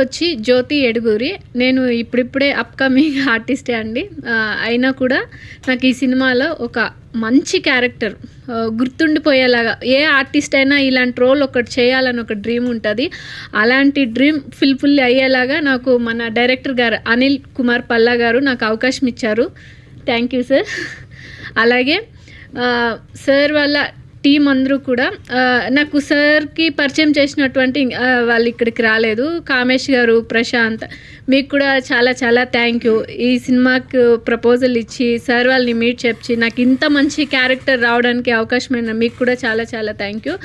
వచ్చి జ్యోతి ఎడుగూరి. నేను ఇప్పుడిప్పుడే అప్కమింగ్ ఆర్టిస్టే అండి. అయినా కూడా నాకు ఈ సినిమాలో ఒక మంచి క్యారెక్టర్ గుర్తుండిపోయేలాగా, ఏ ఆర్టిస్ట్ అయినా ఇలాంటి రోల్ ఒకటి చేయాలని ఒక డ్రీమ్ ఉంటుంది. అలాంటి డ్రీమ్ ఫుల్ఫిల్ అయ్యేలాగా నాకు మన డైరెక్టర్ గారు అనిల్ కుమార్ పల్లా గారు నాకు అవకాశం ఇచ్చారు. Thank you sir. అలాగే సార్ వాళ్ళ టీం అందరూ కూడా నాకు సార్కి పరిచయం చేసినటువంటి వాళ్ళు ఇక్కడికి రాలేదు. కామేష్ గారు, ప్రశాంత్, మీకు కూడా చాలా చాలా థ్యాంక్ యూ. ఈ సినిమాకు ప్రపోజల్ ఇచ్చి సార్ వాళ్ళని మీట్ చెప్పి నాకు ఇంత మంచి క్యారెక్టర్ రావడానికి అవకాశమైన మీకు కూడా చాలా చాలా థ్యాంక్ యూ.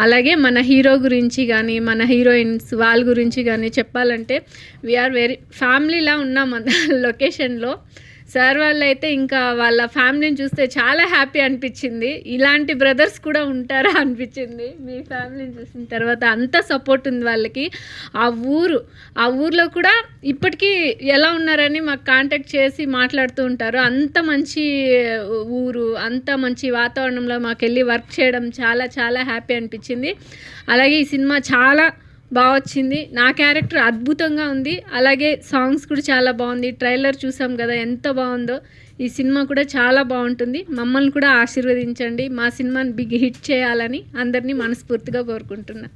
అలాగే మన హీరో గురించి కానీ మన హీరోయిన్స్ వాళ్ళ గురించి కానీ చెప్పాలంటే వీఆర్ వెరీ ఫ్యామిలీలా ఉన్నాం మన లొకేషన్లో. సార్ వాళ్ళు అయితే ఇంకా వాళ్ళ ఫ్యామిలీని చూస్తే చాలా హ్యాపీ అనిపించింది. ఇలాంటి బ్రదర్స్ కూడా ఉంటారా అనిపించింది మీ ఫ్యామిలీని చూసిన తర్వాత. అంత సపోర్ట్ ఉంది వాళ్ళకి. ఆ ఊర్లో కూడా ఇప్పటికీ ఎలా ఉన్నారని మాకు కాంటాక్ట్ చేసి మాట్లాడుతూ ఉంటారు. అంత మంచి ఊరు, అంత మంచి వాతావరణంలో మాకు వెళ్ళి వర్క్ చేయడం చాలా చాలా హ్యాపీ అనిపించింది. అలాగే ఈ సినిమా చాలా బాగా వచ్చింది. నా క్యారెక్టర్ అద్భుతంగా ఉంది. అలాగే సాంగ్స్ కూడా చాలా బాగుంది. ట్రైలర్ చూసాం కదా ఎంత బాగుందో. ఈ సినిమా కూడా చాలా బాగుంటుంది. మమ్మల్ని కూడా ఆశీర్వదించండి. మా సినిమాని బిగ్ హిట్ చేయాలని అందరినీ మనస్ఫూర్తిగా కోరుకుంటున్నా.